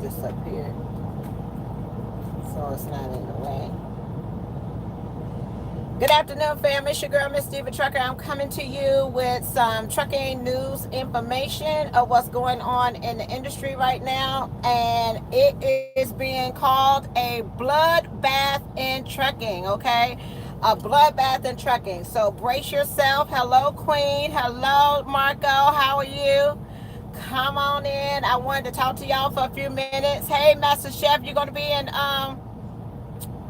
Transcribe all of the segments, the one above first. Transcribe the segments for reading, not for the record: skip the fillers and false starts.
this up here so it's not in the way. Good afternoon, fam. It's your girl, Miss Diva Trucker. I'm coming to you with some trucking news information of what's going on in the industry right now. And it is being called a bloodbath in trucking, okay? A bloodbath in trucking. So brace yourself. Hello, Queen. Hello, Marco. How are you? Come on in. I wanted to talk to y'all for a few minutes. Hey, Master Chef, you're going to be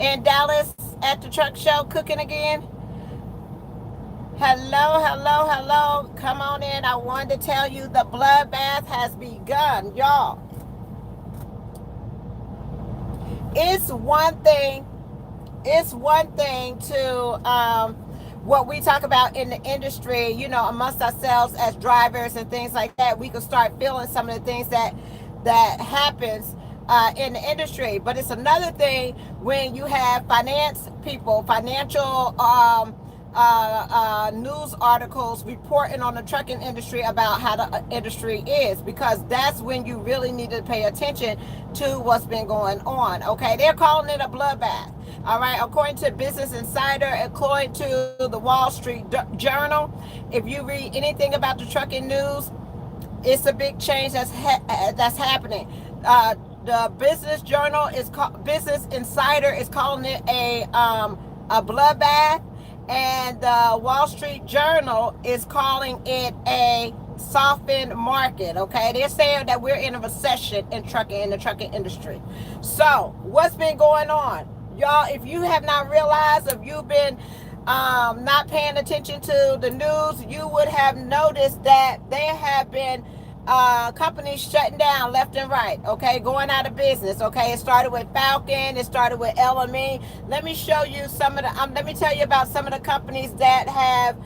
in Dallas at the truck show cooking again? Hello, hello, hello. Come on in. I wanted to tell you the bloodbath has begun, y'all. It's one thing to what we talk about in the industry, you know, amongst ourselves as drivers and things like that. We could start feeling some of the things that happens in the industry. But it's another thing when you have finance people, financial news articles reporting on the trucking industry about how the industry is, because that's when you really need to pay attention to what's been going on. Okay, they're calling it a bloodbath. All right, according to Business Insider, according to the Wall Street Journal, if you read anything about the trucking news, it's a big change that's happening. The Business Insider is calling it a bloodbath, and the Wall Street Journal is calling it a softened market. Okay, they're saying that we're in a recession in the trucking industry. So what's been going on, y'all? If you have not realized, if you've been not paying attention to the news, you would have noticed that there have been companies shutting down left and right, okay, going out of business. Okay, it started with Falcon, it started with LME. Let me show you some of the let me tell you about some of the companies that have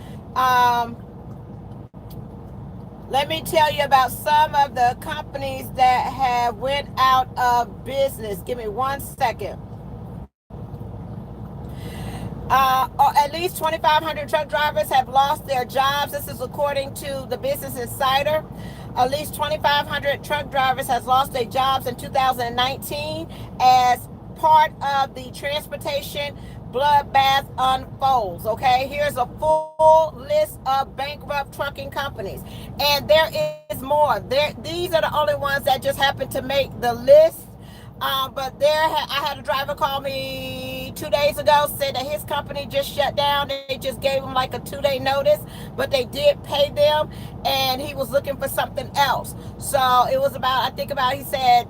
let me tell you about some of the companies that have went out of business. Give me 1 second. At least 2,500 truck drivers have lost their jobs. This is according to the Business Insider. At least 2,500 truck drivers has lost their jobs in 2019 as part of the transportation bloodbath unfolds. Okay, here's a full list of bankrupt trucking companies, and there is more. These are the only ones that just happen to make the list. But I had a driver call me 2 days ago, said that his company just shut down. They just gave him like a 2-day notice, but they did pay them, and he was looking for something else. So it was he said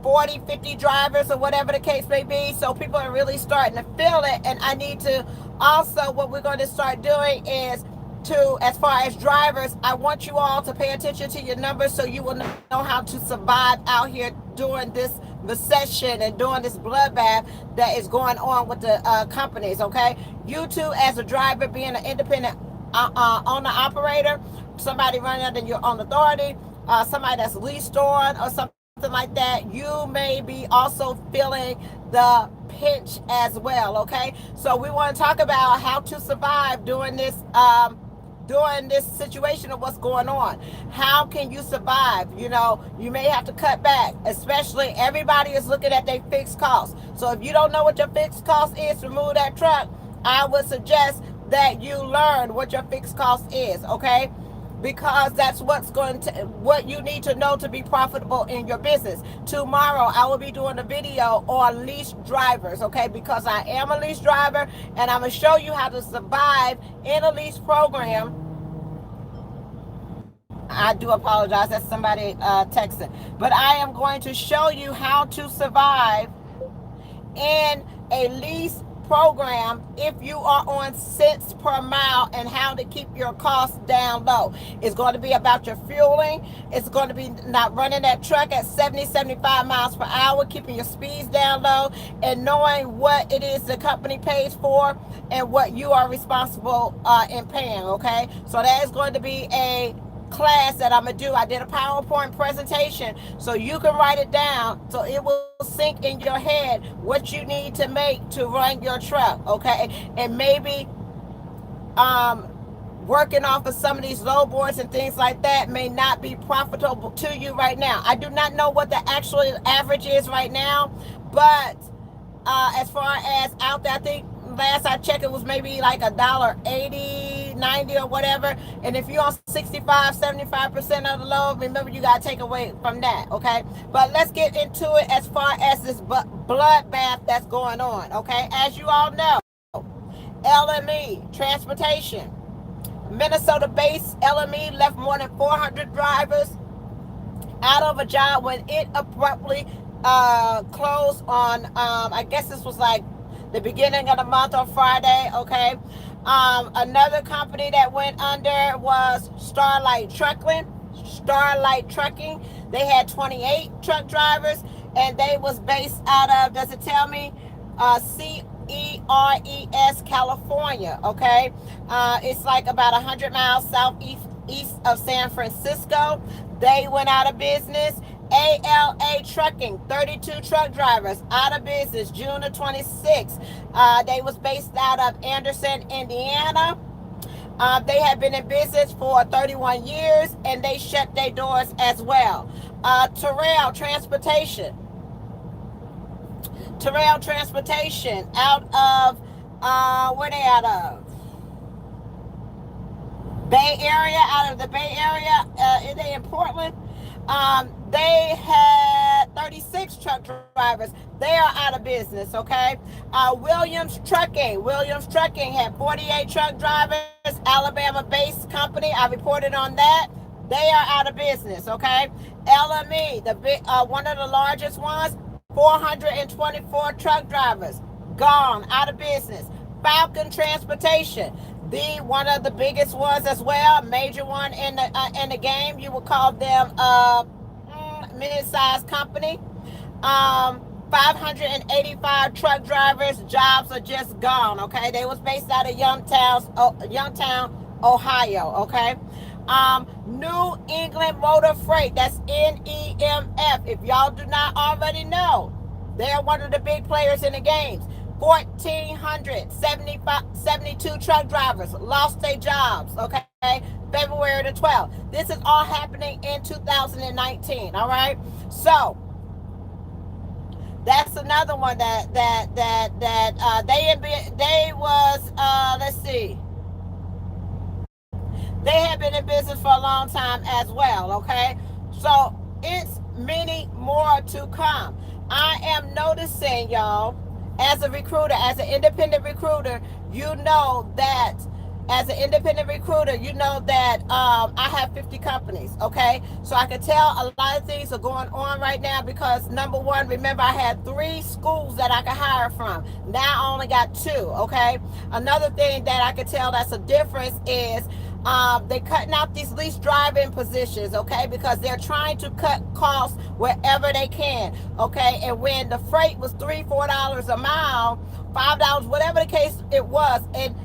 40, 50 drivers or whatever the case may be. So people are really starting to feel it. And I need to also, what we're going to start doing is as far as drivers, I want you all to pay attention to your numbers so you will know how to survive out here during this recession and during this bloodbath that is going on with the companies. Okay, you too, as a driver, being an independent owner operator, somebody running under your own authority, somebody that's leased on or something like that, you may be also feeling the pinch as well. Okay, so we want to talk about how to survive during this situation of what's going on. How can you survive? You know, you may have to cut back, especially everybody is looking at their fixed costs. So if you don't know what your fixed cost is to move that truck, I would suggest that you learn what your fixed cost is, okay? Because that's what you need to know to be profitable in your business. Tomorrow, I will be doing a video on leased drivers, okay? Because I am a leased driver, and I'm going to show you how to survive in a lease program. I do apologize. That's somebody texting. But I am going to show you how to survive in a lease program if you are on cents per mile, and how to keep your costs down low. It's going to be about your fueling. It's going to be not running that truck at 70, 75 miles per hour, keeping your speeds down low, and knowing what it is the company pays for and what you are responsible in paying, okay? So that is going to be a class that I'm gonna do. I did a PowerPoint presentation so you can write it down, so it will sink in your head what you need to make to run your truck, okay? And maybe working off of some of these low boards and things like that may not be profitable to you right now. I do not know what the actual average is right now, but as far as out there, I think last I checked it was maybe like $1.80, 90 or whatever. And if you're on 65, 75% of the load, remember you got to take away from that, okay? But let's get into it as far as this bloodbath that's going on, okay? As you all know, LME, transportation, Minnesota-based LME left more than 400 drivers out of a job when it abruptly closed on, I guess this was like the beginning of the month on Friday, okay? Another company that went under was Starlight Trucking. They had 28 truck drivers, and they was based out of, does it tell me? CERES, California, okay? It's like about 100 miles southeast of San Francisco. They went out of business. ALA Trucking, 32 truck drivers out of business June of 26. They was based out of Anderson, Indiana. They have been in business for 31 years, and they shut their doors as well. Terrell Transportation out of, where they out of? Bay Area, out of the Bay Area. Are they in Portland? They had 36 truck drivers. They are out of business, okay? Williams Trucking had 48 truck drivers, Alabama-based company. I reported on that. They are out of business, okay? LME, one of the largest ones, 424 truck drivers, gone, out of business. Falcon Transportation, one of the biggest ones as well, major one in the game. You would call them mid-sized company. 585 truck drivers, jobs are just gone, okay? They was based out of Youngtown, Ohio, okay? New England Motor Freight, that's NEMF. If y'all do not already know, they're one of the big players in the games. 1,472 truck drivers lost their jobs, okay? February the 12th. This is all happening in 2019, all right? So that's another one that let's see. They have been in business for a long time as well, okay? So it's many more to come. I am noticing, y'all, as a recruiter, as an independent recruiter, you know that I have 50 companies, okay? So I can tell a lot of things are going on right now because, number one, remember I had 3 schools that I could hire from. Now I only got 2, okay? Another thing that I could tell that's a difference is they're cutting out these lease driving positions, okay? Because they're trying to cut costs wherever they can, okay? And when the freight was $3, $4 a mile, $5, whatever the case it was, and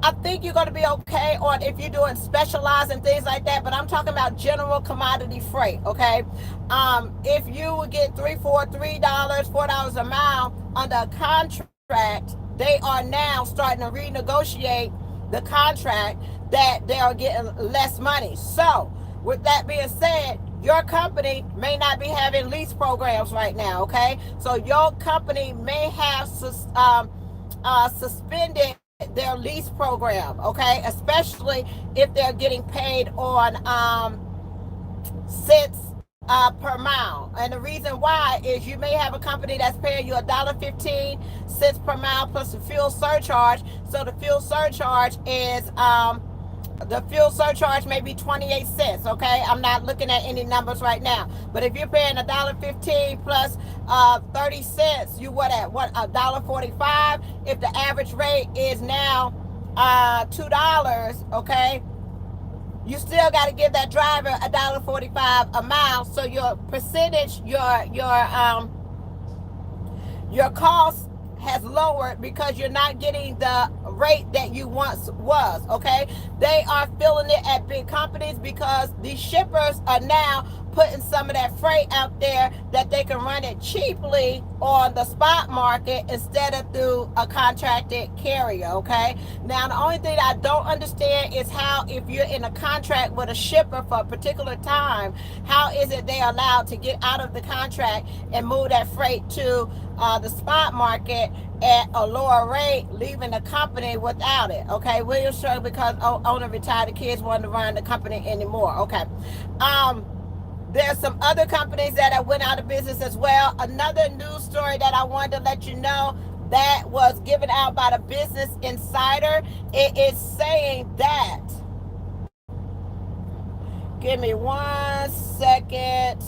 I think you're going to be okay on if you're doing specialized and things like that, but I'm talking about general commodity freight, okay? If you would get $3 $4 a mile under a contract, they are now starting to renegotiate the contract that they are getting less money. So with that being said, your company may not be having lease programs right now, okay? So your company may have suspended their lease program, okay? Especially if they're getting paid on cents per mile. And the reason why is you may have a company that's paying you $1.15 per mile plus the fuel surcharge. So the fuel surcharge is may be 28 cents, okay? I'm not looking at any numbers right now. But if you're paying $1.15 plus 30 cents, you $1.45. If the average rate is now $2, okay, you still got to give that driver $1.45 a mile. So your percentage, your cost has lowered because you're not getting the rate that you once was, okay? They are feeling it at big companies because these shippers are now putting some of that freight out there that they can run it cheaply on the spot market instead of through a contracted carrier, okay? Now, the only thing I don't understand is how, if you're in a contract with a shipper for a particular time, how is it they allowed to get out of the contract and move that freight to the spot market at a lower rate, leaving the company without it, okay? William Struggle because owner retired, the kids wanted to run the company anymore, okay? There's some other companies that have went out of business as well. Another news story that I wanted to let you know that was given out by the Business Insider. It is saying that, give me 1 second.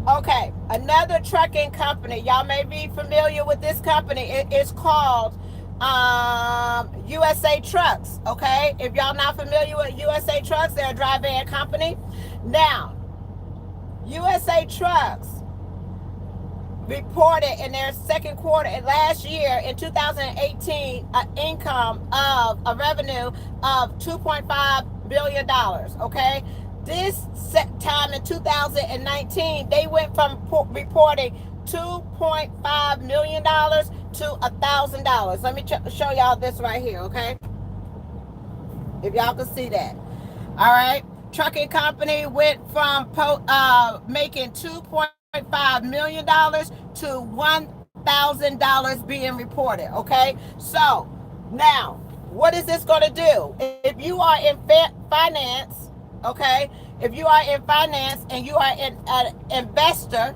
Okay, another trucking company. Y'all may be familiar with this company. It is called USA Trucks, okay? If y'all not familiar with USA Trucks, they're a dry van company. Now, USA Trucks reported in their second quarter last year in 2018 an income of a revenue of $2.5 billion, okay? This time in 2019, they went from reporting $2.5 million to $1,000. Let me show y'all this right here, okay? If y'all can see that. All right. Trucking company went from making $2.5 million to $1,000 being reported, okay? So now, what is this going to do? If you are in finance, okay, if you are in finance and you are an investor,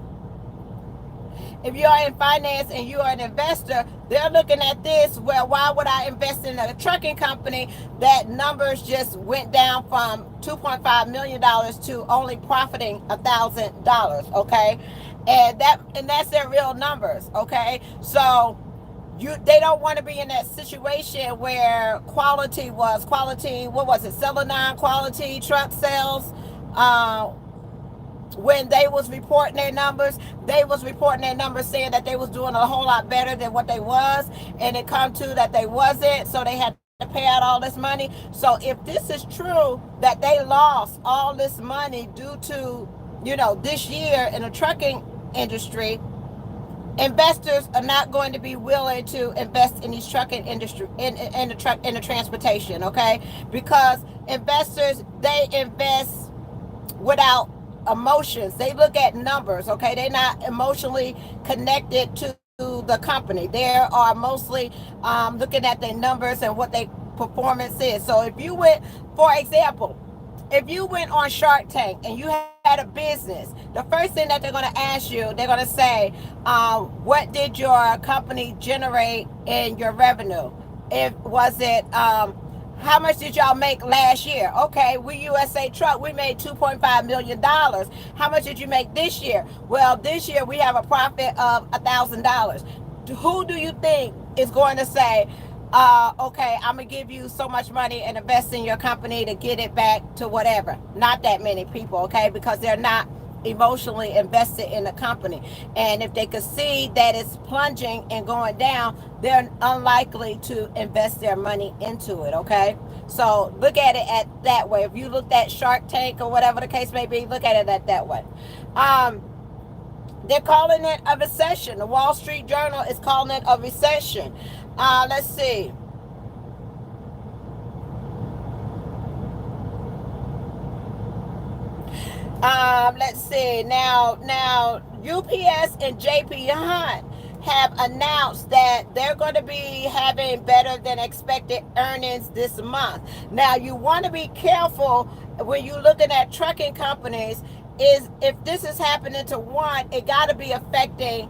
if you are in finance and you are an investor, they're looking at this, well, why would I invest in a trucking company that numbers just went down from $2.5 million to only profiting $1,000, okay? And that's their real numbers, okay? So they don't want to be in that situation where quality, what was it, Celadon Quality Truck Sales, when they was reporting their numbers saying that they was doing a whole lot better than what they was, and it come to that they wasn't, so they had to pay out all this money. So if this is true that they lost all this money due to, this year in the trucking industry, investors are not going to be willing to invest in these trucking industry, in the transportation, okay? Because investors, they invest without emotions. They look at numbers, okay? They're not emotionally connected to the company. They are mostly looking at their numbers and what their performance is. So if you went, for example, if you went on Shark Tank and you had a business, the first thing that they're going to ask you, they're going to say, what did your company generate in your revenue? How much did y'all make last year? Okay, we USA Truck, we made $2.5 million. How much did you make this year? Well, this year we have a profit of $1,000. Who do you think is going to say, okay, I'm going to give you so much money and invest in your company to get it back to whatever? Not that many people, okay, because they're not emotionally invested in the company. And if they could see that it's plunging and going down, they're unlikely to invest their money into it, okay? So look at it at that way. If you looked at Shark Tank or whatever the case may be, look at it at that way. They're calling it a recession. The Wall Street Journal is calling it a recession. Let's see. Let's see. Now UPS and JP Hunt have announced that they're going to be having better than expected earnings this month. Now, you want to be careful when you're looking at trucking companies, is if this is happening to one, it got to be affecting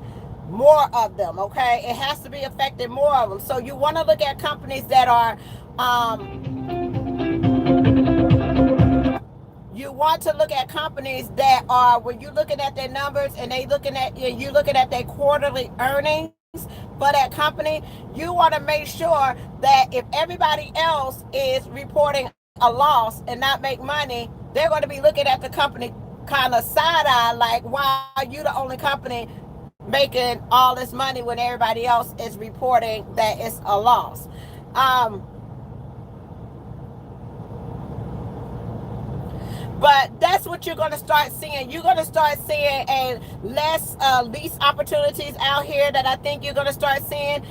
more of them, okay? It has to be affecting more of them. So you want to look at companies that are, you want to look at companies that are, when you're looking at their numbers and you looking at their quarterly earnings for that company, you want to make sure that if everybody else is reporting a loss and not make money, they're going to be looking at the company kind of side eye, like, why are you the only company making all this money when everybody else is reporting that it's a loss? But that's what you're going to start seeing. You're going to start seeing a less lease opportunities out here that I think you're going to start seeing.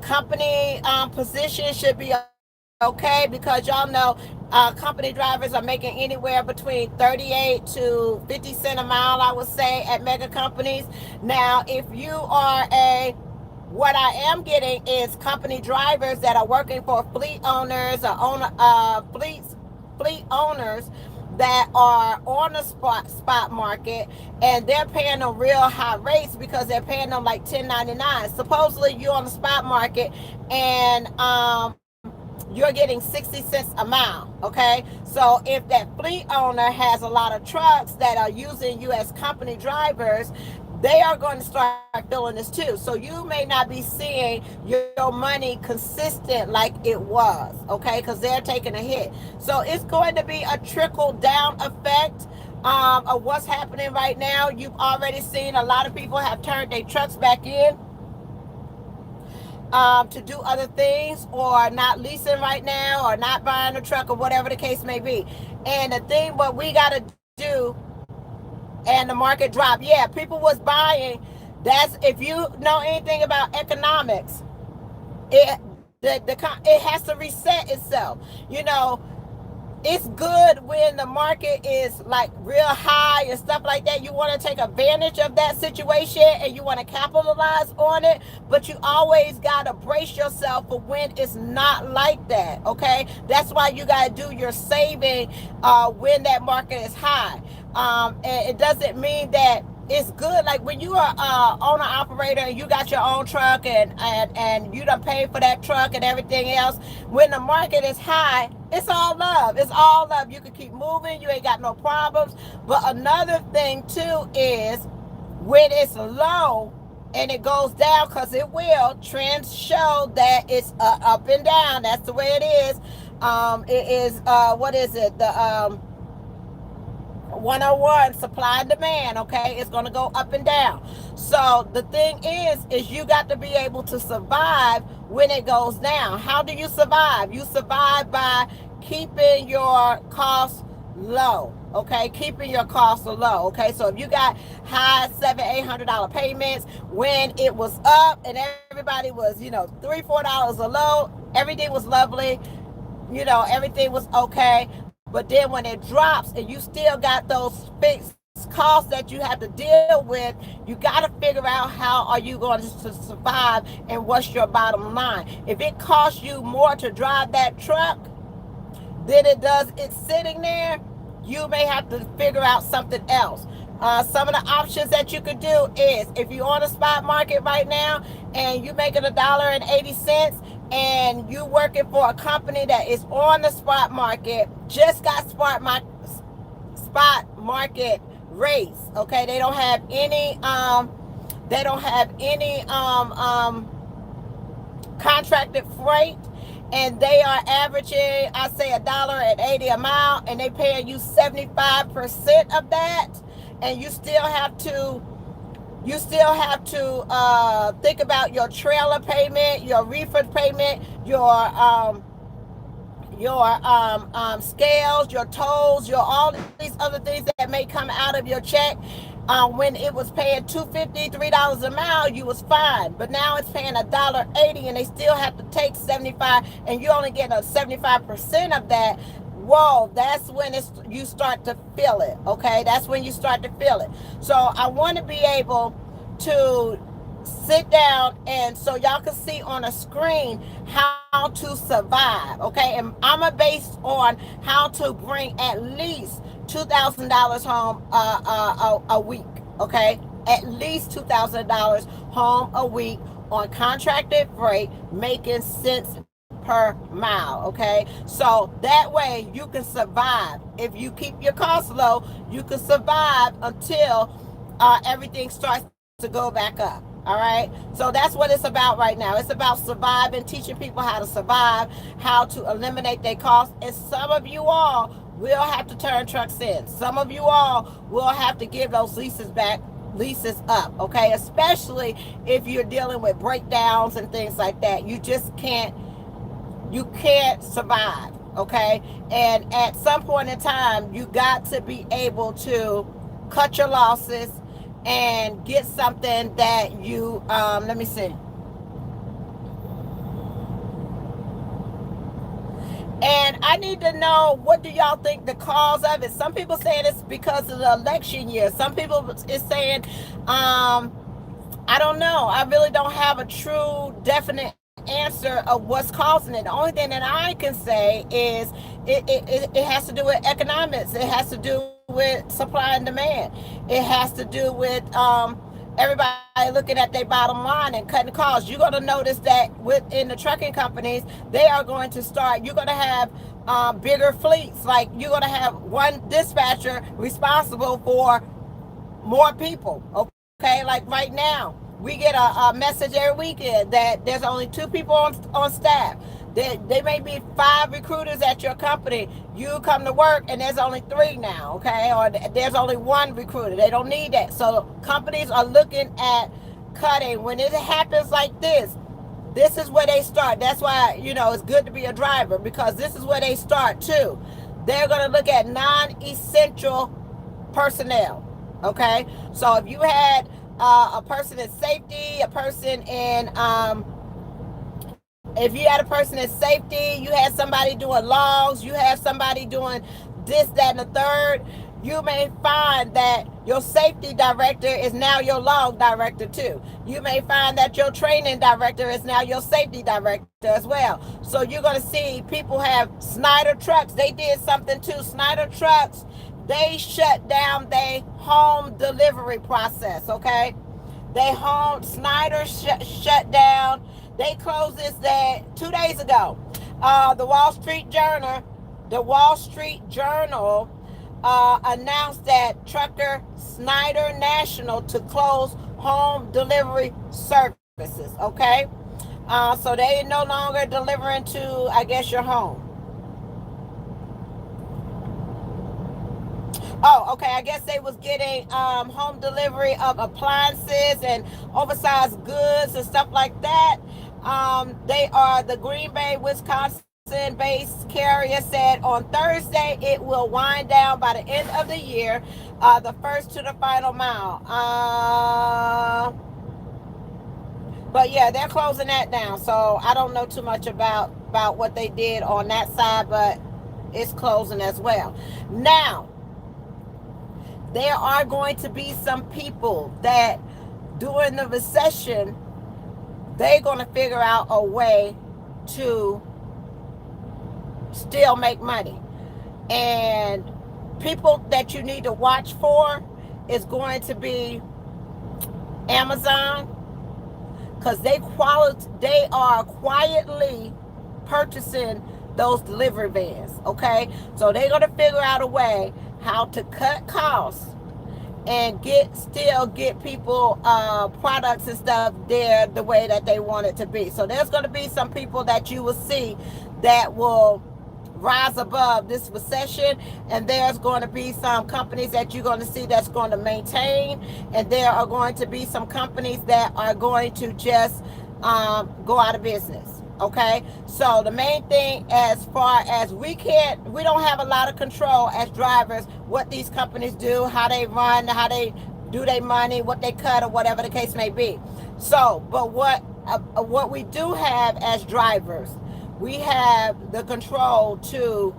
Company positions should be okay, because y'all know company drivers are making anywhere between 38 to 50 cents a mile, I would say, at mega companies. Now, if you are what I am getting is company drivers that are working for fleet owners or fleet owners that are on the spot market, and they're paying them real high rates because they're paying them like 10.99. Supposedly you're on the spot market and you're getting 60 cents a mile. Okay, so if that fleet owner has a lot of trucks that are using you as company drivers, they are going to start feeling this too. So you may not be seeing your money consistent like it was, okay, because they're taking a hit. So it's going to be a trickle down effect of what's happening right now. You've already seen a lot of people have turned their trucks back in to do other things, or not leasing right now, or not buying a truck, or whatever the case may be. And the thing what we got to do, and the market dropped. Yeah, people was buying. That's, if you know anything about economics, it has to reset itself. You know, it's good when the market is like real high and stuff like that. You want to take advantage of that situation and you want to capitalize on it, but you always got to brace yourself for when it's not like that, okay? That's why you got to do your saving when that market is high. And it doesn't mean that it's good. Like when you are owner operator and you got your own truck and you done paid for that truck and everything else, when the market is high, it's all love. It's all love. You can keep moving. You ain't got no problems. But another thing too is when it's low and it goes down, because it will, trends show that it's up and down. That's the way it is. It is, what is it? The 101, supply and demand, okay? It's going to go up and down. So the thing is you got to be able to survive when it goes down. How do you survive? You survive by keeping your costs low, okay? Keeping your costs low, okay? So if you got high $700-800 payments, when it was up and everybody was, $3-4 a low, everything was lovely, everything was okay. But then when it drops and you still got those fixed costs that you have to deal with, you got to figure out how are you going to survive and what's your bottom line. If it costs you more to drive that truck than it does it's sitting there, you may have to figure out something else. Some of the options that you could do is, if you're on the spot market right now and you're making $1.80 and you working for a company that is on the spot market, just got spot market rates, okay? They don't have any contracted freight, and they are averaging, I say, $1.80 a mile, and they paying you 75% of that. And you still have to think about your trailer payment, your refund payment, your scales, your tolls, your all these other things that may come out of your check. When it was paying $2.50, $3 a mile, you was fine. But now it's paying $1.80, and they still have to take 75, and you only get a 75% of that. Whoa, that's when you start to feel it, okay? That's when you start to feel it. So I want to be able to sit down and so y'all can see on a screen how to survive, okay? And I'm going to base on how to bring at least $2,000 home a week, okay? At least $2,000 home a week on contracted freight, making sense per mile. Okay, so that way you can survive. If you keep your costs low, you can survive until everything starts to go back up. All right, so that's what it's about right now. It's about surviving, teaching people how to survive, how to eliminate their costs. And some of you all will have to turn trucks in. Some of you all will have to give those leases up, okay? Especially if you're dealing with breakdowns and things like that. You just can't survive, okay? And at some point in time, you got to be able to cut your losses and get something that you, let me see. And I need to know, what do y'all think the cause of it? Some people saying it's because of the election year. Some people is saying, I don't know. I really don't have a true, definite answer of what's causing it. The only thing that I can say is it has to do with economics. It has to do with supply and demand. It has to do with everybody looking at their bottom line and cutting costs. You're going to notice that within the trucking companies, they are going to start, you're going to have bigger fleets. Like, you're going to have one dispatcher responsible for more people. Okay, like right now, we get a message every weekend that there's only 2 people on staff. There may be 5 recruiters at your company. You come to work and there's only 3 now, okay? Or there's only 1 recruiter. They don't need that. So companies are looking at cutting. When it happens like this is where they start. That's why, it's good to be a driver, because this is where they start too. They're going to look at non-essential personnel, okay? So if you had a person in safety, a person in if you had a person in safety, you had somebody doing logs, you have somebody doing this, that, and the third, you may find that your safety director is now your log director too. You may find that your training director is now your safety director as well. So you're going to see people have Snyder Trucks. They did something too. Snyder Trucks, they shut down their home delivery process, okay? Snyder shut down. They closed this 2 days ago. The Wall Street Journal announced that trucker Snyder National to close home delivery services, okay? So they no longer delivering to, I guess, your home. Oh, okay. I guess they was getting home delivery of appliances and oversized goods and stuff like that. They are the Green Bay, Wisconsin-based carrier said on Thursday it will wind down by the end of the year, the first to the final mile. But yeah, they're closing that down. So I don't know too much about what they did on that side, but it's closing as well. Now, there are going to be some people that during the recession, they're going to figure out a way to still make money. And people that you need to watch for is going to be Amazon, because they are quietly purchasing those delivery vans, okay? So they're going to figure out a way how to cut costs and still get people products and stuff there the way that they want it to be. So there's going to be some people that you will see that will rise above this recession, and there's going to be some companies that you're going to see that's going to maintain, and there are going to be some companies that are going to just go out of business. Okay, so the main thing, as far as we don't have a lot of control as drivers what these companies do, how they run, how they do their money, what they cut, or whatever the case may be. So, but what we do have as drivers, we have the control to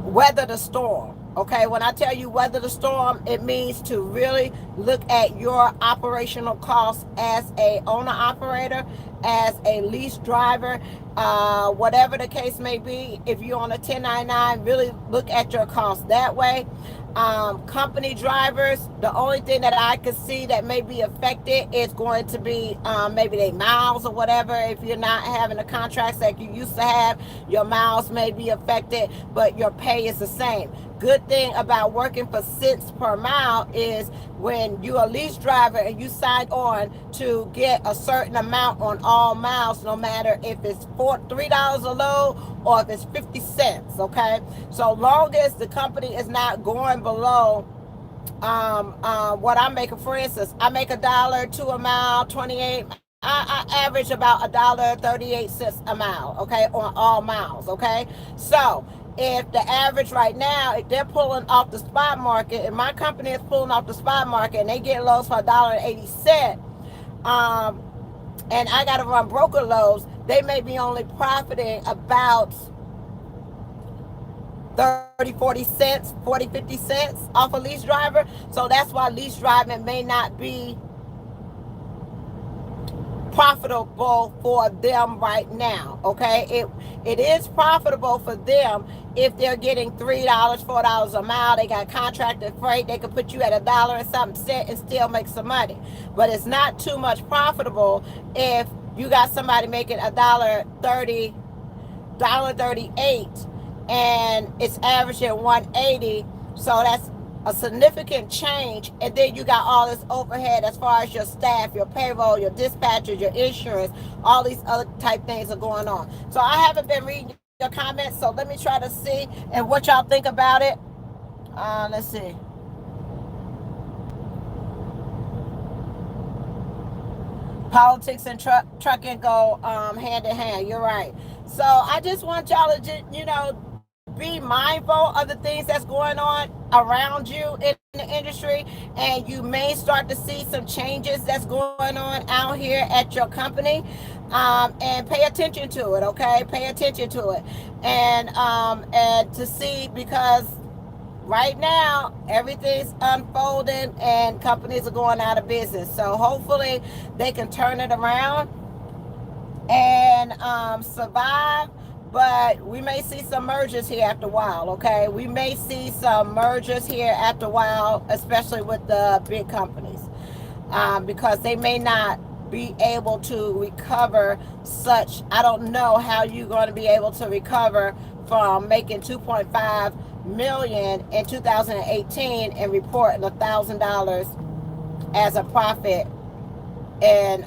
weather the storm. Okay, when I tell you weather the storm, it means to really look at your operational costs as a owner operator, as a lease driver. whatever the case may be. If you're on a 1099, really look at your costs that way. Company drivers, the only thing that I could see that may be affected is going to be maybe their miles or whatever. If you're not having the contracts that you used to have, your miles may be affected, but your pay is the same. Good thing about working for cents per mile is when you're a lease driver and you sign on to get a certain amount on all miles, no matter if it's $3 a load or if it's 50 cents, okay? So long as the company is not going below what I'm making. For instance, I make $1 a mile, 28. I average about $1.38 a mile, okay, on all miles, okay? So if the average right now, if they're pulling off the spot market, and my company is pulling off the spot market, and they get loads for $1.80, and I got to run broker loads, they may be only profiting about 30, 40 cents, 40, 50 cents off a lease driver. So that's why lease driving may not be profitable for them right now, okay? It is profitable for them if they're getting $3, $4 a mile. They got contracted freight. They could put you at $1 and something cent and still make some money. But it's not too much profitable if you got somebody making $1.30, $1.38, and it's averaging 180. So that's a significant change. And then you got all this overhead as far as your staff, your payroll, your dispatchers, your insurance, all these other type things are going on. So I haven't been reading your comments, so let me try to see and what y'all think about it. Let's see. Politics and trucking go hand in hand. You're right. So I just want y'all to, be mindful of the things that's going on around you in the industry, and you may start to see some changes that's going on out here at your company, and pay attention to it, okay? Pay attention to it, and to see, because right now everything's unfolding and companies are going out of business. So hopefully they can turn it around and survive. But we may see some mergers here after a while, okay? We may see some mergers here after a while, especially with the big companies, because they may not be able to recover such. I don't know how you're going to be able to recover from making $2.5 million in 2018 and reporting $1,000 as a profit in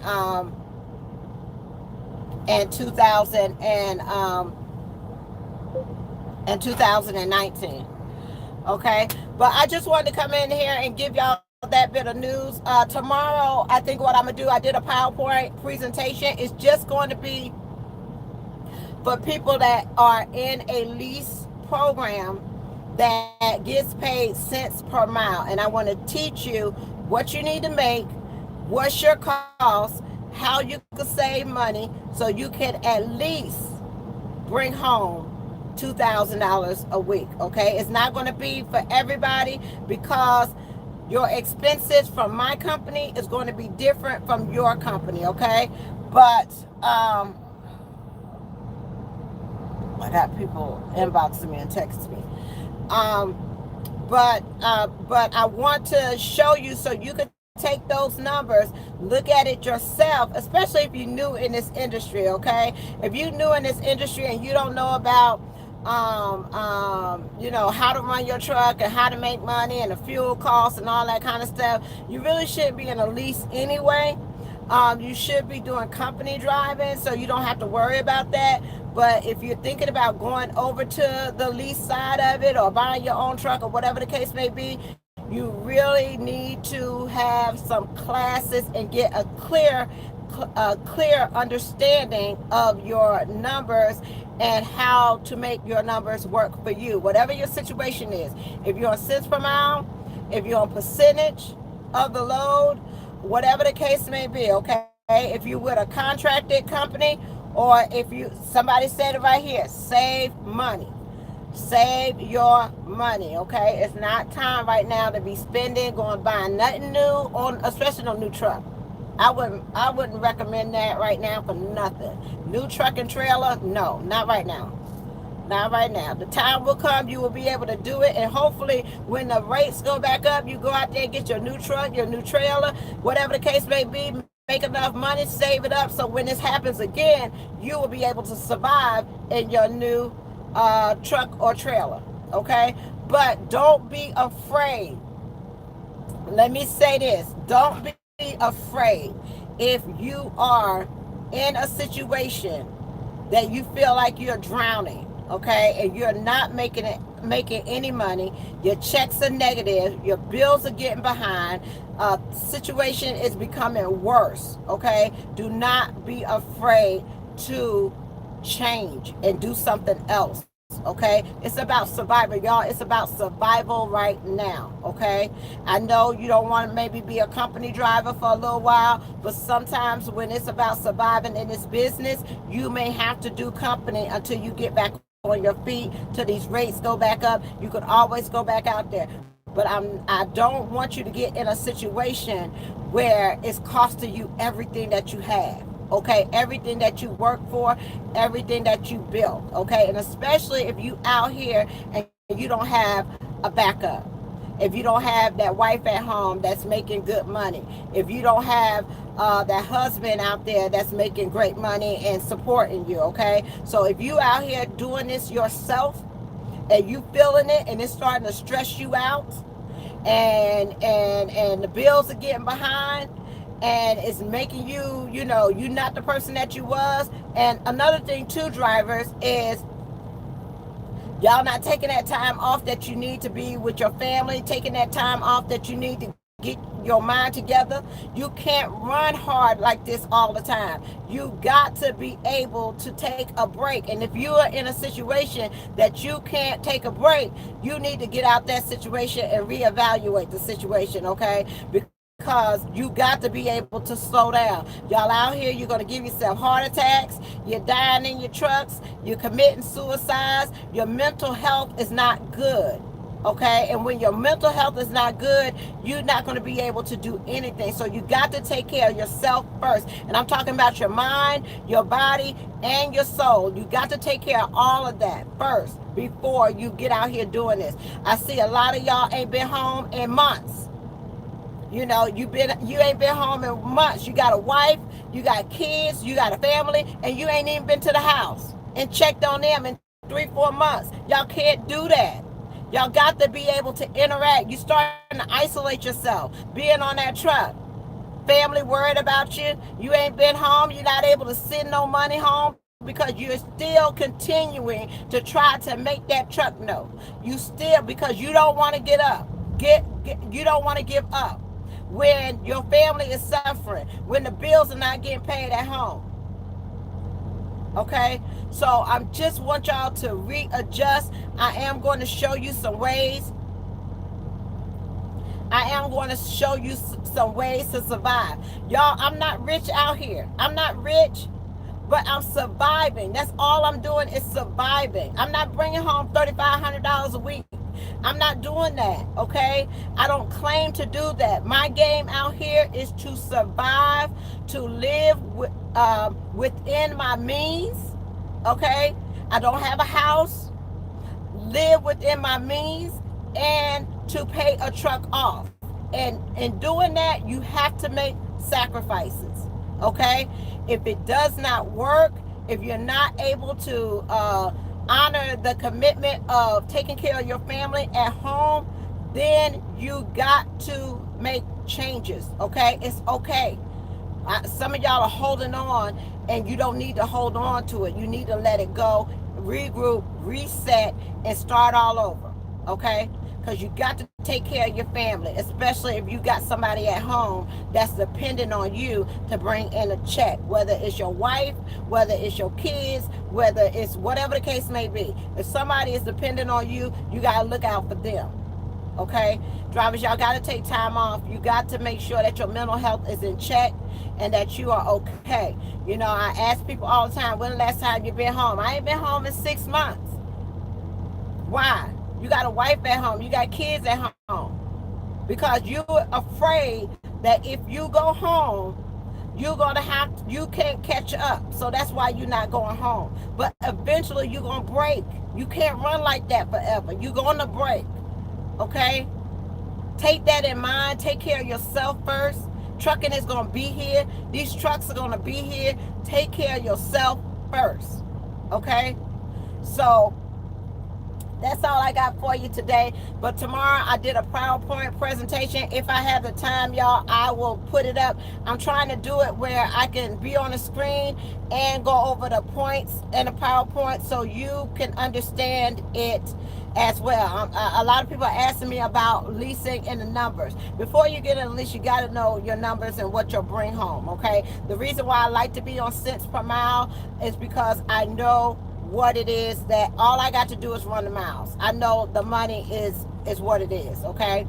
2019, okay? But I just wanted to come in here and give y'all that bit of news. Tomorrow, I think what I'm gonna do, I did a PowerPoint presentation. It's just going to be for people that are in a lease program that gets paid cents per mile, and I want to teach you what you need to make, what's your cost, how you can save money so you can at least bring home $2,000 a week, okay? It's not going to be for everybody, because your expenses from my company is going to be different from your company, okay? But I got people inboxing me and texting me. But I want to show you so you can take those numbers, look at it yourself, especially if you're new in this industry, okay? If you're new in this industry and you don't know about how to run your truck and how to make money and the fuel costs and all that kind of stuff, you really shouldn't be in a lease anyway. You should be doing company driving, so you don't have to worry about that. But if you're thinking about going over to the lease side of it or buying your own truck or whatever the case may be, you really need to have some classes and get a clear understanding of your numbers and how to make your numbers work for you, whatever your situation is. If you're on cents per mile, if you're on percentage of the load, whatever the case may be, okay? If you're with a contracted company, or if somebody said it right here, save money. Save your money, okay? It's not time right now to be spending, going buying nothing new, especially no new truck. I wouldn't recommend that right now for nothing. New truck and trailer, no, not right now. Not right now. The time will come, you will be able to do it, and hopefully when the rates go back up, you go out there and get your new truck, your new trailer, whatever the case may be, make enough money, save it up, so when this happens again, you will be able to survive in your new truck or trailer. Okay? But don't be afraid. Let me say this. Don't be afraid if you are in a situation that you feel like you're drowning, okay, and you're not making any money, your checks are negative, your bills are getting behind, situation is becoming worse, okay? Do not be afraid to change and do something else. Okay, it's about survival, y'all. It's about survival right now. Okay, I know you don't want to maybe be a company driver for a little while, but sometimes when it's about surviving in this business, you may have to do company until you get back on your feet, till these rates go back up. You could always go back out there, but I don't want you to get in a situation where it's costing you everything that you have. Okay, everything that you work for, everything that you built. Okay, and especially if you out here and you don't have a backup, if you don't have that wife at home that's making good money, if you don't have that husband out there that's making great money and supporting you. Okay, so if you out here doing this yourself and you feeling it and it's starting to stress you out, and the bills are getting behind, and it's making you, you're not the person that you was. And another thing too, drivers, is y'all not taking that time off that you need to be with your family, taking that time off that you need to get your mind together. You can't run hard like this all the time. You got to be able to take a break. And if you are in a situation that you can't take a break, you need to get out that situation and reevaluate the situation, okay? Because you got to be able to slow down. Y'all out here, you're going to give yourself heart attacks, you're dying in your trucks, you're committing suicides, your mental health is not good. Okay, and when your mental health is not good, you're not going to be able to do anything. So you got to take care of yourself first. And I'm talking about your mind, your body, and your soul. You got to take care of all of that first before you get out here doing this. I see a lot of y'all ain't been home in months. You ain't been home in months. You got a wife, you got kids, you got a family, and you ain't even been to the house and checked on them in 3-4 months. Y'all can't do that. Y'all got to be able to interact. You starting to isolate yourself, being on that truck. Family worried about you. You ain't been home. You're not able to send no money home because you're still continuing to try to make that truck know. Because you don't want to get up. You don't want to give up when your family is suffering, when the bills are not getting paid at home. Okay, so I just want y'all to readjust. I am going to show you some ways. Some ways to survive. Y'all, I'm not rich out here. I'm not rich, but I'm surviving. That's all I'm doing is surviving. I'm not bringing home $3,500 a week. I'm not doing that, okay? I don't claim to do that. My game out here is to survive, to live within my means, okay? I don't have a house, live within my means, and to pay a truck off. And in doing that, you have to make sacrifices, okay? If it does not work, if you're not able to honor the commitment of taking care of your family at home, then you got to make changes, okay? It's okay. Some of y'all are holding on, and you don't need to hold on to it. You need to let it go, regroup, reset, and start all over, okay? Because you got to take care of your family, especially if you got somebody at home that's dependent on you to bring in a check, whether it's your wife, whether it's your kids, whether it's whatever the case may be. If somebody is dependent on you, you got to look out for them, okay? Drivers, y'all got to take time off. You got to make sure that your mental health is in check and that you are okay. I ask people all the time, when the last time you been home? I ain't been home in 6 months. Why? You got a wife at home. You got kids at home. Because you're afraid that if you go home, you can't catch up. So that's why you're not going home. But eventually you're going to break. You can't run like that forever. You're going to break. Okay? Take that in mind. Take care of yourself first. Trucking is going to be here. These trucks are going to be here. Take care of yourself first. Okay? So that's all I got for you today. But tomorrow I did a PowerPoint presentation. If I have the time, y'all, I will put it up. I'm trying to do it where I can be on the screen and go over the points in the PowerPoint so you can understand it as well. A lot of people are asking me about leasing and the numbers. Before you get in a lease, you got to know your numbers and what you'll bring home, okay? The reason why I like to be on cents per mile is because I know what it is that all I got to do is run the miles. I know the money is what it is, okay?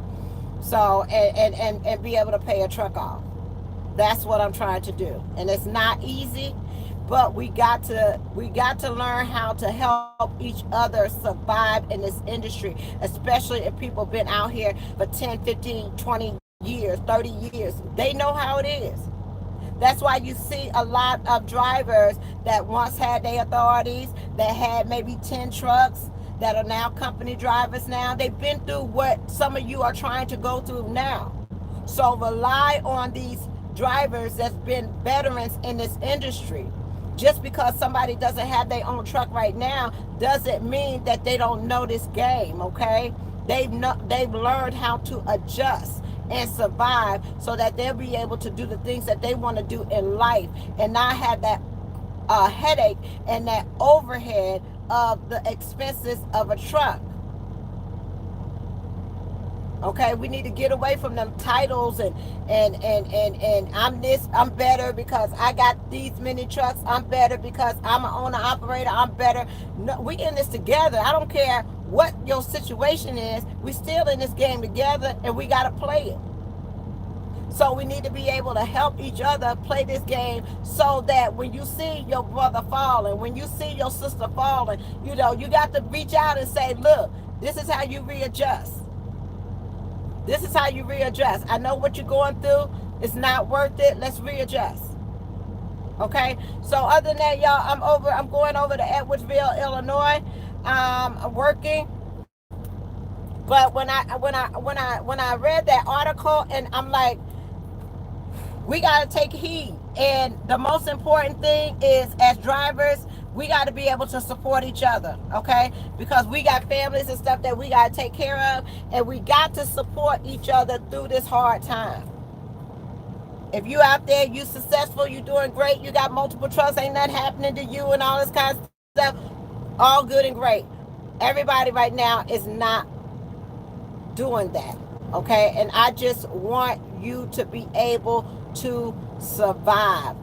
So and be able to pay a truck off. That's what I'm trying to do. And it's not easy, but we got to learn how to help each other survive in this industry, especially if people have been out here for 10, 15, 20 years, 30 years. They know how it is. That's why you see a lot of drivers that once had their authorities, that had maybe 10 trucks, that are now company drivers now. They've been through what some of you are trying to go through now. So rely on these drivers that's been veterans in this industry. Just because somebody doesn't have their own truck right now doesn't mean that they don't know this game, okay? They've learned how to adjust and survive so that they'll be able to do the things that they want to do in life and not have that headache and that overhead of the expenses of a truck. Okay, we need to get away from them titles and I'm this, I'm better because I got these many trucks. I'm better because I'm an owner operator. I'm better. No, we in this together. I don't care what your situation is. We still in this game together, and we got to play it. So we need to be able to help each other play this game so that when you see your brother falling, when you see your sister falling, you know, you got to reach out and say, look, this is how you readjust. This is how you readjust. I know what you're going through. It's not worth it. Let's readjust. Okay? So other than that, y'all, I'm going over to Edwardsville, Illinois. I'm working. But when I read that article, and I'm like, we got to take heed. And the most important thing is, as drivers, we got to be able to support each other, okay? Because we got families and stuff that we got to take care of, and we got to support each other through this hard time. If you out there, you successful, you doing great, you got multiple trucks, ain't nothing happening to you and all this kind of stuff, all good and great. Everybody right now is not doing that, okay? And I just want you to be able to survive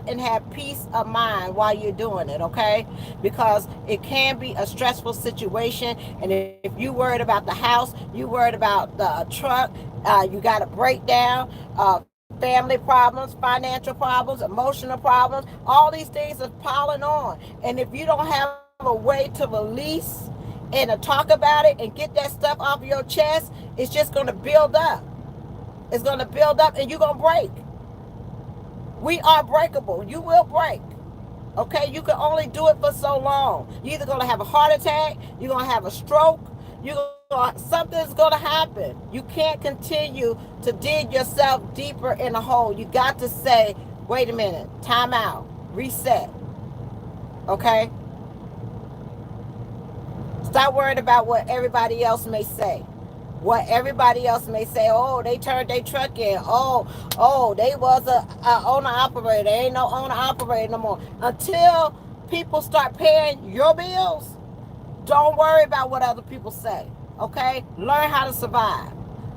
and have peace of mind while you're doing it, okay? Because it can be a stressful situation, and if you worried about the house, you worried about the truck, you got a breakdown, family problems, financial problems, emotional problems, all these things are piling on. And if you don't have a way to release and to talk about it and get that stuff off your chest, it's just going to build up. It's going to build up, and you're going to break. We are breakable. You will break. Okay? You can only do it for so long. You're either going to have a heart attack, you're going to have a stroke, something's going to happen. You can't continue to dig yourself deeper in a hole. You got to say, wait a minute, time out, reset. Okay? Stop worrying about what everybody else may say. What everybody else may say, oh, they turned their truck in. Oh, they was a owner operator. There ain't no owner operator no more. Until people start paying your bills, don't worry about what other people say. Okay? Learn how to survive.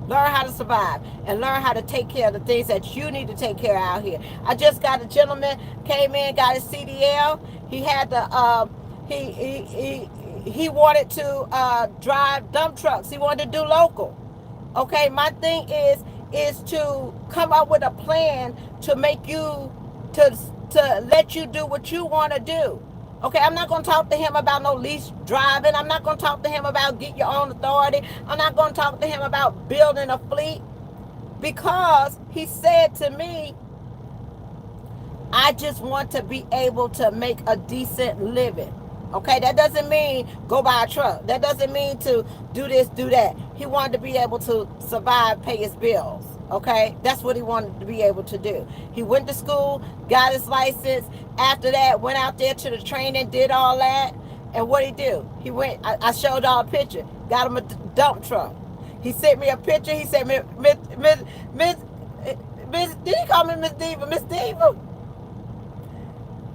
Learn how to survive and learn how to take care of the things that you need to take care of out here. I just got a gentleman came in, got his CDL. He had the he wanted to drive dump trucks. He wanted to do local. Okay, my thing is to come up with a plan to make you to let you do what you want to do. Okay, I'm not going to talk to him about no lease driving. I'm not going to talk to him about get your own authority. I'm not going to talk to him about building a fleet, because he said to me, I just want to be able to make a decent living. Okay, that doesn't mean go buy a truck. That doesn't mean to do this, do that. He wanted to be able to survive, pay his bills. Okay, that's what he wanted to be able to do. He went to school, got his license. After that, went out there to the training, did all that. And what he do? He went, I showed y'all a picture, got him a dump truck. He sent me a picture. He said, Miss, did he call me Miss Diva? Miss Diva?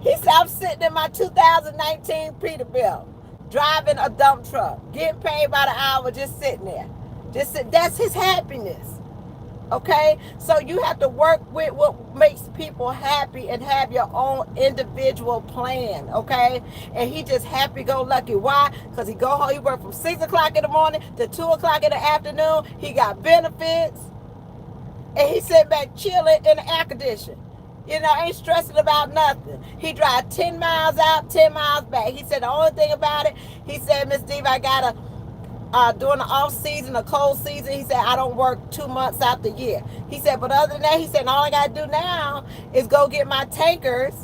He said, I'm sitting in my 2019 Peterbilt, driving a dump truck, getting paid by the hour, just sitting there. That's his happiness. Okay? So you have to work with what makes people happy and have your own individual plan. Okay? And he just happy-go-lucky. Why? Because he go home, he work from 6 o'clock in the morning to 2 o'clock in the afternoon. He got benefits. And he sit back chilling in the air condition. You know, ain't stressing about nothing. He drive 10 miles out, 10 miles back. He said the only thing about it, he said, Miss Diva, I got to, during the off season, the cold season, he said, I don't work 2 months out the year. He said, but other than that, he said, all I got to do now is go get my tankers,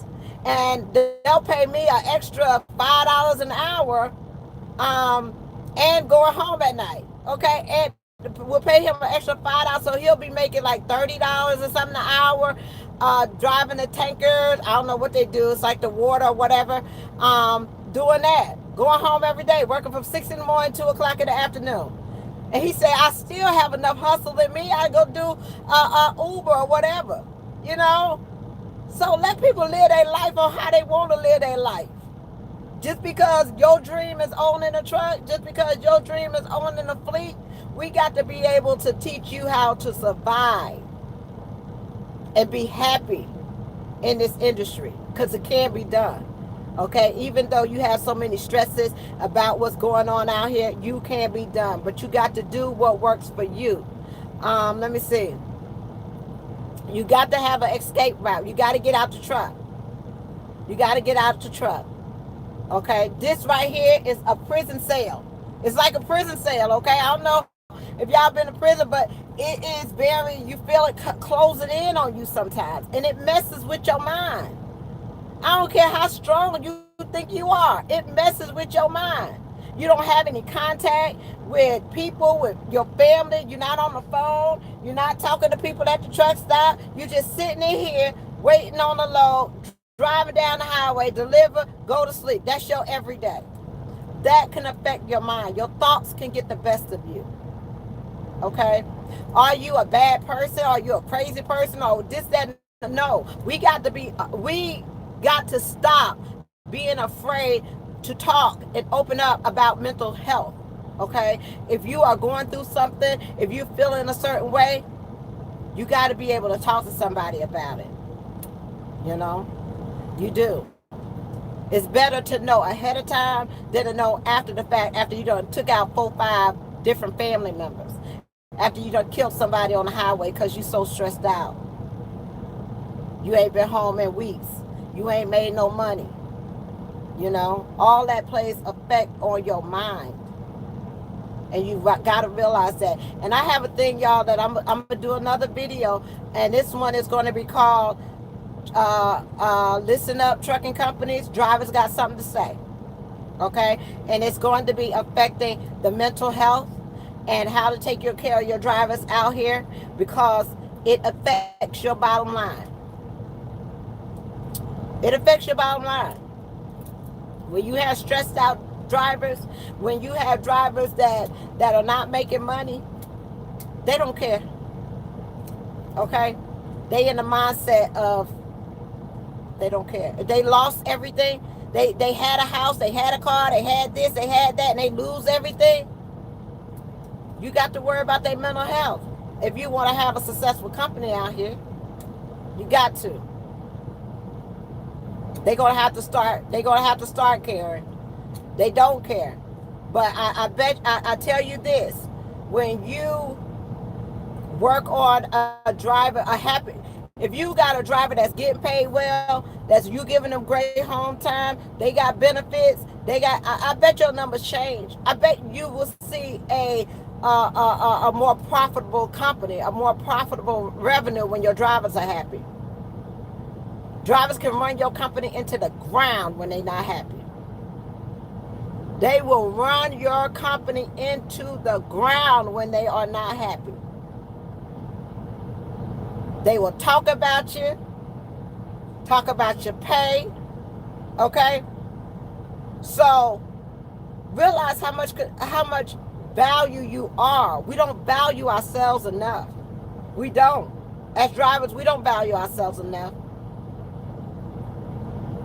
and they'll pay me an extra $5 an hour, and going home at night. Okay? And we'll pay him an extra $5, so he'll be making like $30 or something an hour, driving the tankers. I don't know what they do. It's like the water or whatever. Doing that, going home every day, working from 6 in the morning, 2 o'clock in the afternoon. And he said, I still have enough hustle in me. I go do Uber or whatever, you know. So let people live their life on how they want to live their life. Just because your dream is owning a truck, just because your dream is owning a fleet, we got to be able to teach you how to survive and be happy in this industry, because it can be done. Okay, even though you have so many stresses about what's going on out here, you can be done. But you got to do what works for you. Let me see. You got to have an escape route. You got to get out the truck. You got to get out the truck. Okay, this right here is a prison cell. It's like a prison cell. Okay, I don't know if y'all been to prison, but it is very, you feel it closing in on you sometimes, and it messes with your mind. I don't care how strong you think you are, it messes with your mind. You don't have any contact with people, with your family. You're not on the phone. You're not talking to people at the truck stop. You're just sitting in here waiting on the load, driving down the highway, deliver, go to sleep. That's your everyday. That can affect your mind. Your thoughts can get the best of you. Okay? Are you a bad person? Are you a crazy person? Or this, that? No. We got to stop being afraid to talk and open up about mental health. Okay? If you are going through something, if you're feeling a certain way, you got to be able to talk to somebody about it. You know? You do. It's better to know ahead of time than to know after the fact, after you done took out 4 or 5 different family members, after you done killed somebody on the highway because you so stressed out. You ain't been home in weeks. You ain't made no money. You know, all that plays effect on your mind. And you got to realize that. And I have a thing, y'all, that I'm going to do another video. And this one is going to be called Listen Up, Trucking Companies. Drivers got something to say. Okay? And it's going to be affecting the mental health and how to take care of your drivers out here, because it affects your bottom line. It affects your bottom line. When you have stressed out drivers, when you have drivers that are not making money, they don't care. Okay? They in the mindset of they don't care. If they lost everything, they had a house, they had a car, they had this, they had that, and they lose everything, you got to worry about their mental health. If you want to have a successful company out here, you got to. They're gonna have to start caring. They don't care. But I tell you this, when you work on a driver, if you got a driver that's getting paid well, that's you giving them great home time, they got benefits, I bet your numbers change. I bet you will see a more profitable company, a more profitable revenue when your drivers are happy. Drivers can run your company into the ground when they're not happy. They will run your company into the ground when they are not happy. They will talk about you, talk about your pay, okay? So realize how much value you are. We don't value ourselves enough. We don't. As drivers, we don't value ourselves enough.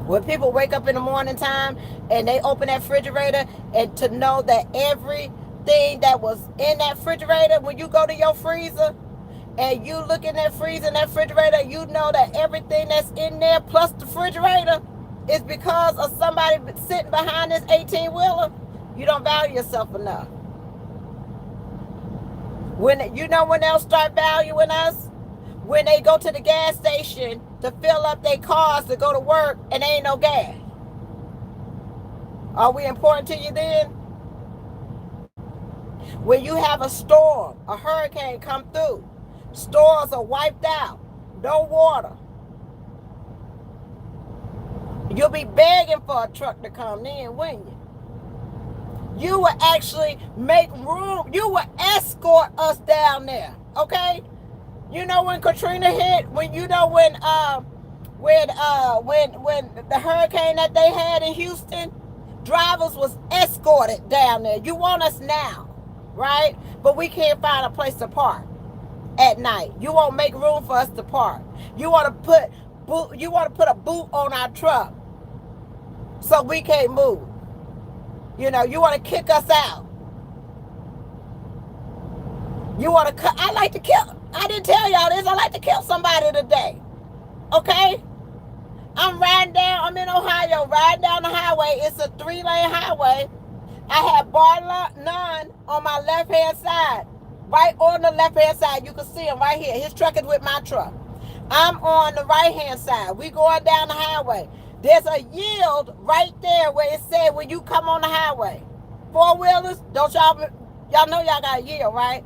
When people wake up in the morning time and they open that refrigerator, and to know that everything that was in that refrigerator, when you go to your freezer and you look in that freezer and that refrigerator, you know that everything that's in there plus the refrigerator is because of somebody sitting behind this 18-wheeler. You don't value yourself enough. When they'll start valuing us, when they go to the gas station to fill up their cars to go to work and there ain't no gas. Are we important to you then? When you have a storm, a hurricane come through, stores are wiped out, no water. You'll be begging for a truck to come in, wouldn't you? You will actually make room. You will escort us down there, okay? You know when Katrina hit, when the hurricane that they had in Houston, drivers was escorted down there. You want us now, right? But we can't find a place to park at night. You won't make room for us to park. You want to put a boot on our truck so we can't move. You know, you want to kick us out. You want to cut. I like to kill. I didn't tell y'all this. I like to kill somebody today. Okay? I'm in Ohio, riding down the highway. It's a 3-lane highway. I have bar none on my left-hand side. Right on the left-hand side. You can see him right here. His truck is with my truck. I'm on the right-hand side. We going down the highway. There's a yield right there where it said when you come on the highway. 4-wheelers, don't y'all know y'all got a yield, right?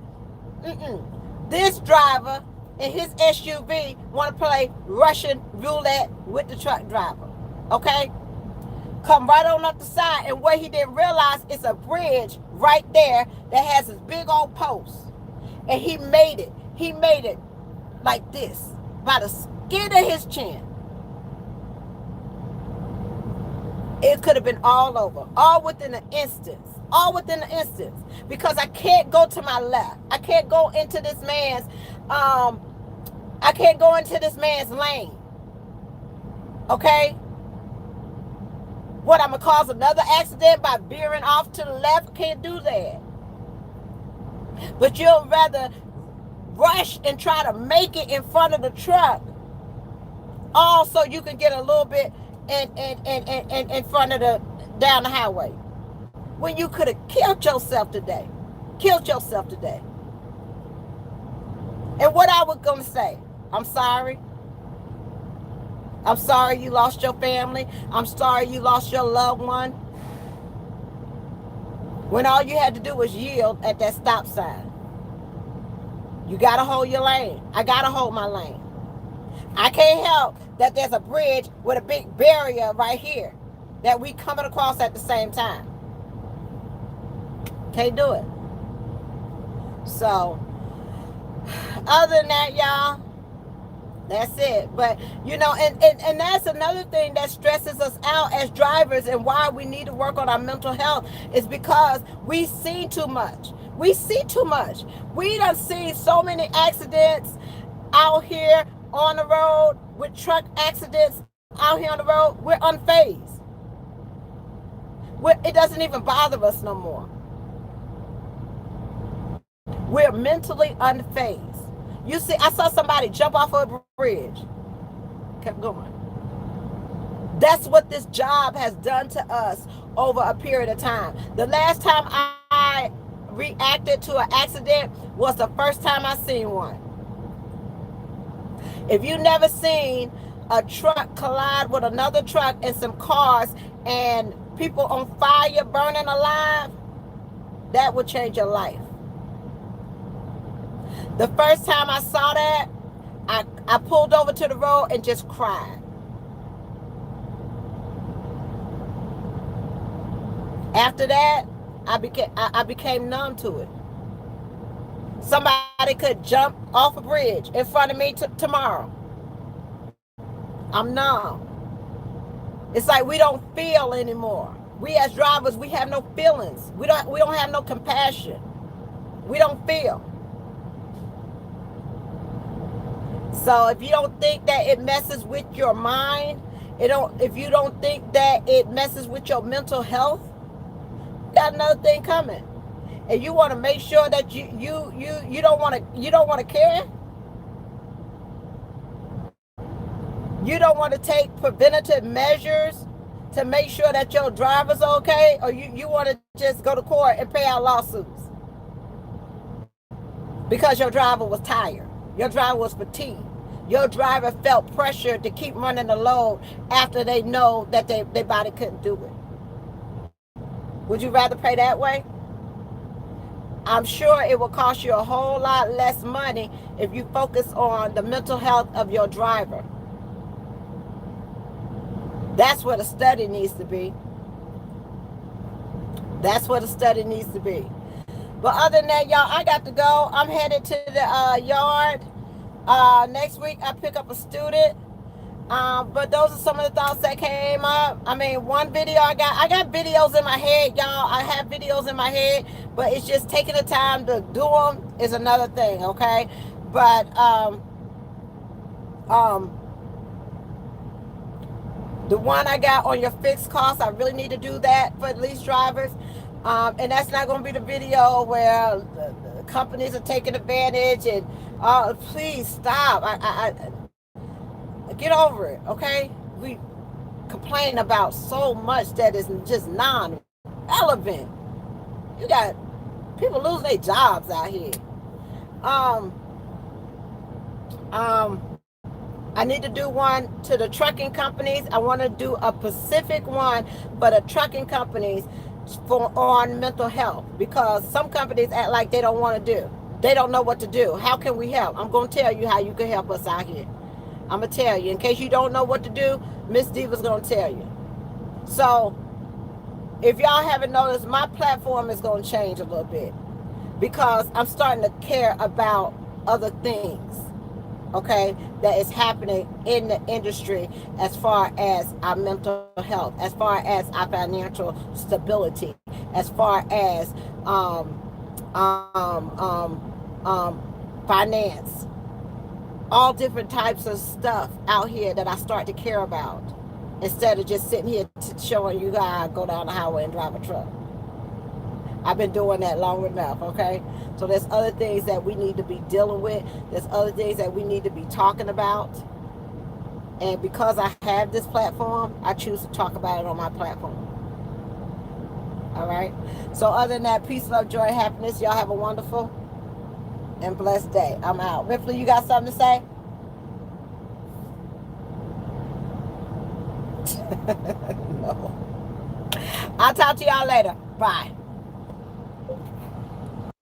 This driver in his SUV want to play Russian roulette with the truck driver, okay? Come right on up the side, and what he didn't realize is a bridge right there that has this big old post, and he made it like this by the skin of his chin. It could have been all over, all within an instance, because I can't go to my left. I can't go into this man's, lane. Okay? What, I'm gonna cause another accident by veering off to the left? Can't do that. But you'll rather rush and try to make it in front of the truck, all so you can get a little bit in front of down the highway, when you could have killed yourself today. And what I was gonna say, I'm sorry you lost your family. I'm sorry you lost your loved one, when all you had to do was yield at that stop sign. You gotta hold your lane. I gotta hold my lane. I can't help that there's a bridge with a big barrier right here that we coming across at the same time. Can't do it. So, other than that, y'all, that's it. But, and that's another thing that stresses us out as drivers, and why we need to work on our mental health, is because we see too much. We done seen so many accidents out here on the road, with truck accidents out here on the road. We're unfazed. It doesn't even bother us no more. We're mentally unfazed. You see, I saw somebody jump off of a bridge. Kept going. That's what this job has done to us over a period of time. The last time I reacted to an accident was the first time I seen one. If you never seen a truck collide with another truck and some cars and people on fire burning alive, that would change your life. The first time I saw that, I pulled over to the road and just cried. After that, I became numb to it. Somebody could jump off a bridge in front of me tomorrow. I'm numb. It's like we don't feel anymore. We as drivers, we have no feelings. We don't have no compassion. We don't feel. So if you don't think that it messes with your mind, if you don't think that it messes with your mental health, you got another thing coming. And you want to make sure that you don't want to care. You don't want to take preventative measures to make sure that your driver's okay, or you want to just go to court and pay out lawsuits because your driver was tired, your driver was fatigued, your driver felt pressure to keep running the load after they know that their body couldn't do it. Would you rather pay that way? I'm sure it will cost you a whole lot less money if you focus on the mental health of your driver. That's what a study needs to be. That's what a study needs to be. But other than that, y'all, I got to go. I'm headed to the yard. Next week, I pick up a student. But those are some of the thoughts that came up. I mean, one video I got videos in my head, y'all. I have videos in my head, but it's just taking the time to do them is another thing, okay? But the one I got on your fixed costs, I really need to do that for lease drivers. And that's not going to be the video where the companies are taking advantage and please stop. I get over it, okay? We complain about so much that is just non-relevant. You got people losing their jobs out here. I need to do one to the trucking companies. I want to do a specific one for the trucking companies on mental health, because some companies act like they don't want to do. They don't know what to do. How can we help? I'm going to tell you how you can help us out here. I'm going to tell you. In case you don't know what to do, Miss Diva's going to tell you. So, if y'all haven't noticed, my platform is going to change a little bit because I'm starting to care about other things, okay, that is happening in the industry as far as our mental health, as far as our financial stability, as far as finance, all different types of stuff out here that I start to care about instead of just sitting here showing you how I go down the highway and drive a truck. I've been doing that long enough, okay? So there's other things that we need to be dealing with. There's other things that we need to be talking about. And because I have this platform, I choose to talk about it on my platform. All right? So other than that, peace, love, joy, happiness. Y'all have a wonderful and blessed day. I'm out. Ripley, you got something to say? No. I'll talk to y'all later. Bye.